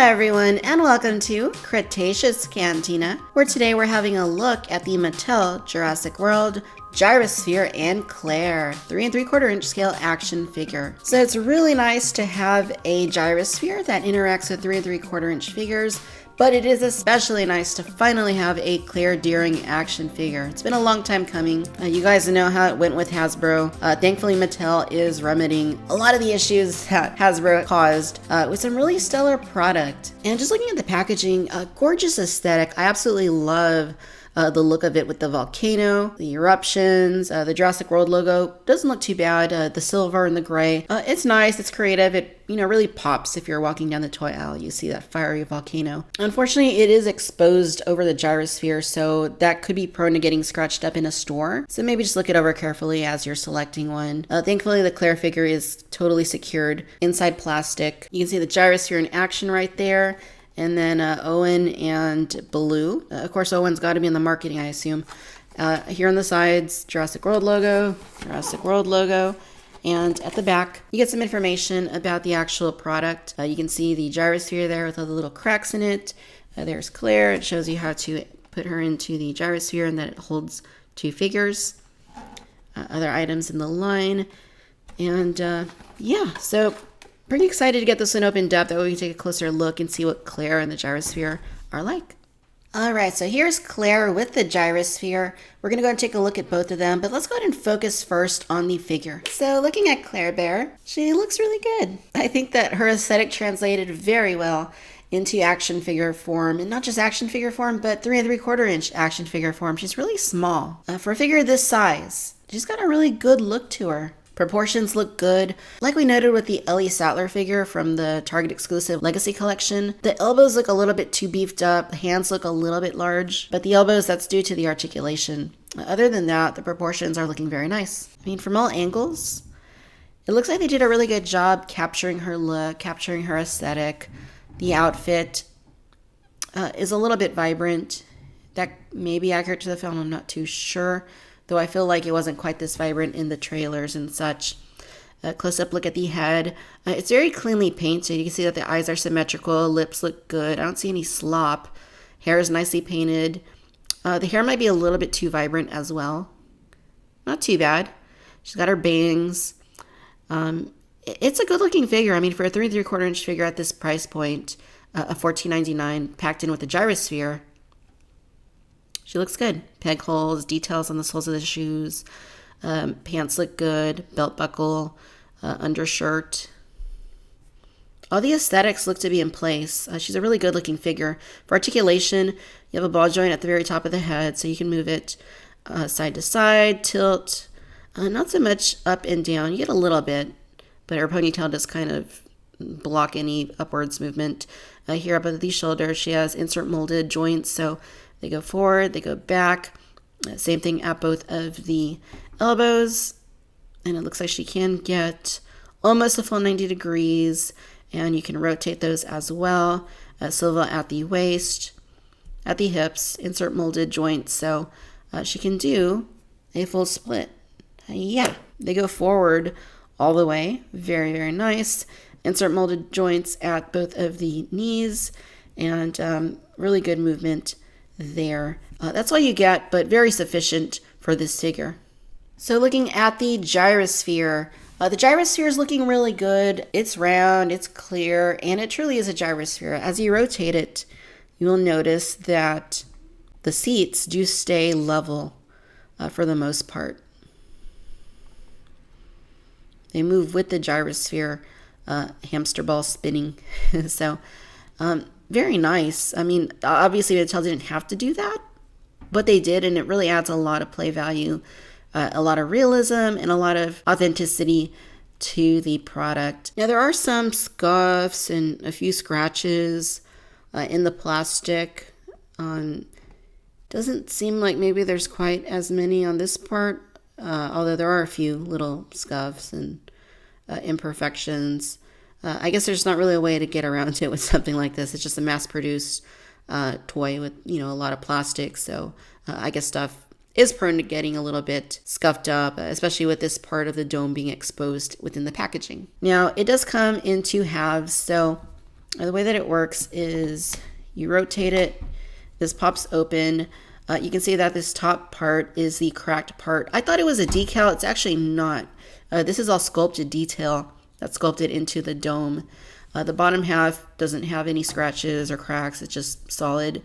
everyone, and welcome to Cretaceous Cantina, where today we're having a look at the Mattel Jurassic World Gyrosphere and Claire 3 3/4 inch scale action figure. So it's really nice to have a Gyrosphere that interacts with 3 3/4 inch figures, but it is especially nice to finally have a Claire Deering action figure. It's been a long time coming. You guys know how it went with Hasbro. Thankfully, Mattel is remedying a lot of the issues that Hasbro caused with some really stellar product. And just looking at the packaging, gorgeous aesthetic. I absolutely love the look of it with the volcano, the eruptions, the Jurassic World logo. Doesn't look too bad. The silver and the gray. It's nice. It's creative. It really pops if you're walking down the toy aisle. You see that fiery volcano. Unfortunately, it is exposed over the gyrosphere, so that could be prone to getting scratched up in a store. So maybe just look it over carefully as you're selecting one. Thankfully, the Claire figure is totally secured inside plastic. You can see the gyrosphere in action right there. And then Owen and Baloo. Of course, Owen's got to be in the marketing, I assume. Here on the sides, Jurassic World logo. And at the back, you get some information about the actual product. You can see the gyrosphere there with all the little cracks in it. There's Claire. It shows you how to put her into the gyrosphere and that it holds two figures. Other items in the line. And so pretty excited to get this one opened up. That way we can take a closer look and see what Claire and the gyrosphere are like. All right, so here's Claire with the gyrosphere. We're going to go and take a look at both of them, but let's go ahead and focus first on the figure. So looking at Claire Bear, she looks really good. I think that her aesthetic translated very well into action figure form, and not just action figure form, but 3 3/4 inch action figure form. She's really small. For a figure this size, she's got a really good look to her. Proportions look good. Like we noted with the Ellie Sattler figure from the Target exclusive Legacy collection, the elbows look a little bit too beefed up, the hands look a little bit large, but the elbows, that's due to the articulation. Other than that, the proportions are looking very nice. I mean, from all angles, it looks like they did a really good job capturing her look, capturing her aesthetic. The outfit is a little bit vibrant. That may be accurate to the film, I'm not too sure. Though I feel like it wasn't quite this vibrant in the trailers and such. A close-up look at the head. It's very cleanly painted. You can see that the eyes are symmetrical, lips look good. I don't see any slop. Hair is nicely painted. The hair might be a little bit too vibrant as well. Not too bad. She's got her bangs. It's a good-looking figure. I mean, for a 3 3/4 inch figure at this price point, a $14.99 packed in with the gyrosphere, she looks good. Peg holes, details on the soles of the shoes. Pants look good. Belt buckle, undershirt. All the aesthetics look to be in place. She's a really good looking figure. For articulation, you have a ball joint at the very top of the head, so you can move it side to side, tilt. Not so much up and down. You get a little bit, but her ponytail does kind of block any upwards movement. Here up at the shoulder, she has insert molded joints, so they go forward, they go back. Same thing at both of the elbows. And it looks like she can get almost a full 90 degrees. And you can rotate those as well. Silva at the waist, at the hips, insert molded joints. So she can do a full split. They go forward all the way. Very, very nice. Insert molded joints at both of the knees. And really good movement there. That's all you get, but very sufficient for this figure. So looking at the gyrosphere, the gyrosphere is looking really good. It's round, it's clear, and it truly is a gyrosphere. As you rotate it, you will notice that the seats do stay level for the most part. They move with the gyrosphere, hamster ball spinning. So, very nice. I mean, obviously Mattel didn't have to do that, but they did, and it really adds a lot of play value, a lot of realism, and a lot of authenticity to the product. Now, there are some scuffs and a few scratches in the plastic. Doesn't seem like maybe there's quite as many on this part, although there are a few little scuffs and imperfections. I guess there's not really a way to get around it with something like this. It's just a mass-produced toy with, a lot of plastic. So I guess stuff is prone to getting a little bit scuffed up, especially with this part of the dome being exposed within the packaging. Now, it does come in two halves, so The way that it works is you rotate it, this pops open. You can see that this top part is the cracked part. I thought it was a decal. It's actually not. This is all sculpted detail that's sculpted into the dome. The bottom half doesn't have any scratches or cracks. It's just solid.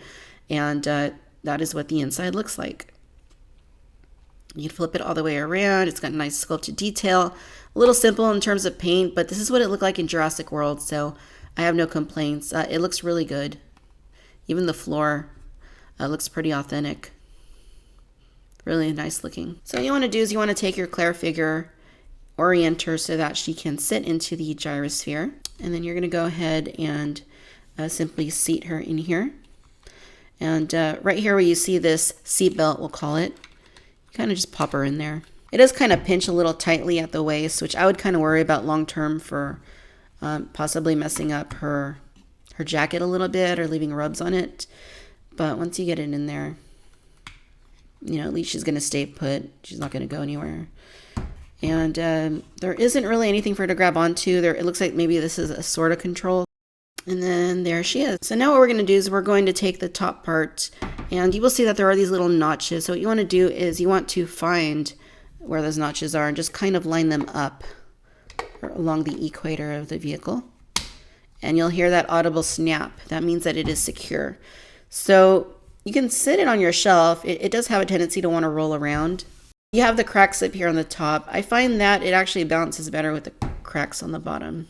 And that is what the inside looks like. You can flip it all the way around. It's got nice sculpted detail. A little simple in terms of paint, but this is what it looked like in Jurassic World, so I have no complaints. It looks really good. Even the floor looks pretty authentic. Really nice looking. So what you want to do is you want to take your Claire figure, orient her so that she can sit into the gyrosphere, and then you're going to go ahead and simply seat her in here. And right here where you see this seat belt, we'll call it, you kind of just pop her in there. It does kind of pinch a little tightly at the waist, which I would kind of worry about long term for possibly messing up her jacket a little bit or leaving rubs on it. But once you get it in there, you know, at least she's going to stay put. She's not going to go anywhere. And there isn't really anything for her to grab onto. It looks like maybe this is a sort of control. And then there she is. So now what we're going to do is we're going to take the top part, and you will see that there are these little notches. So what you want to do is you want to find where those notches are and just kind of line them up along the equator of the vehicle. And you'll hear that audible snap. That means that it is secure. So you can sit it on your shelf. It does have a tendency to want to roll around. You have the cracks up here on the top. I find that it actually balances better with the cracks on the bottom.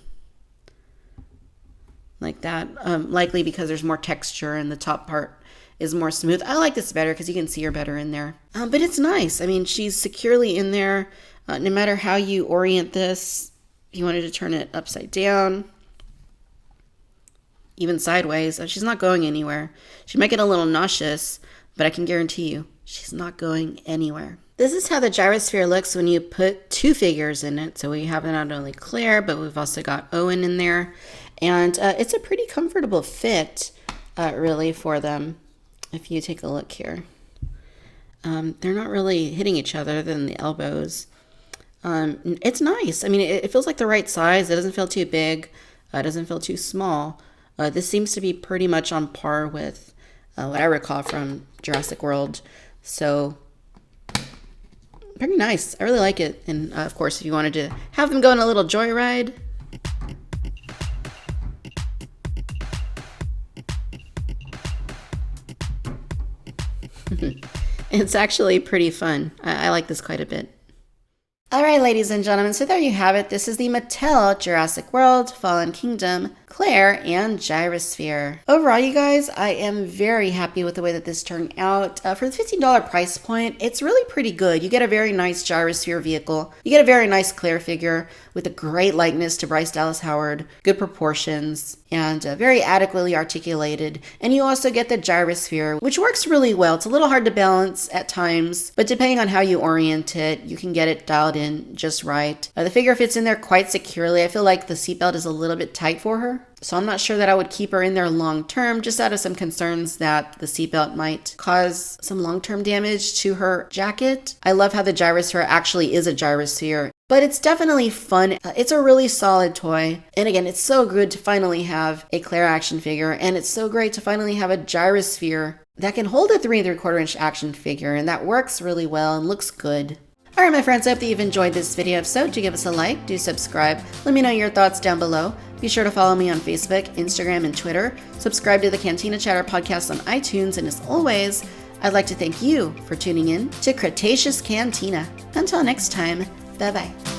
Like that. Likely because there's more texture and the top part is more smooth. I like this better because you can see her better in there. But it's nice. I mean, she's securely in there. No matter how you orient this, if you wanted to turn it upside down, even sideways, she's not going anywhere. She might get a little nauseous, but I can guarantee you she's not going anywhere. This is how the gyrosphere looks when you put two figures in it. So we have not only Claire, but we've also got Owen in there. And it's a pretty comfortable fit, really, for them. If you take a look here, they're not really hitting each other other than the elbows. It's nice. I mean, it feels like the right size. It doesn't feel too big. It doesn't feel too small. This seems to be pretty much on par with what I recall from Jurassic World. So pretty nice. I really like it. And of course, if you wanted to have them go on a little joyride, it's actually pretty fun. I like this quite a bit. All right, ladies and gentlemen, so there you have it. This is the Mattel Jurassic World, Fallen Kingdom, Claire, and Gyrosphere. Overall, you guys, I am very happy with the way that this turned out. For the $15 price point, it's really pretty good. You get a very nice Gyrosphere vehicle. You get a very nice Claire figure with a great likeness to Bryce Dallas Howard, good proportions, and very adequately articulated. And you also get the Gyrosphere, which works really well. It's a little hard to balance at times, but depending on how you orient it, you can get it dialed in just right. The figure fits in there quite securely. I feel like the seatbelt is a little bit tight for her, so I'm not sure that I would keep her in there long term, just out of some concerns that the seatbelt might cause some long-term damage to her jacket. I love how the Gyrosphere actually is a Gyrosphere, but it's definitely fun. It's a really solid toy. And again, it's so good to finally have a Claire action figure, and it's so great to finally have a Gyrosphere that can hold a 3 3/4 inch action figure, and that works really well and looks good. All right, my friends, I hope that you've enjoyed this video. If so, do give us a like, do subscribe. Let me know your thoughts down below. Be sure to follow me on Facebook, Instagram, and Twitter. Subscribe to the Cantina Chatter podcast on iTunes. And as always, I'd like to thank you for tuning in to Cretaceous Cantina. Until next time, bye-bye.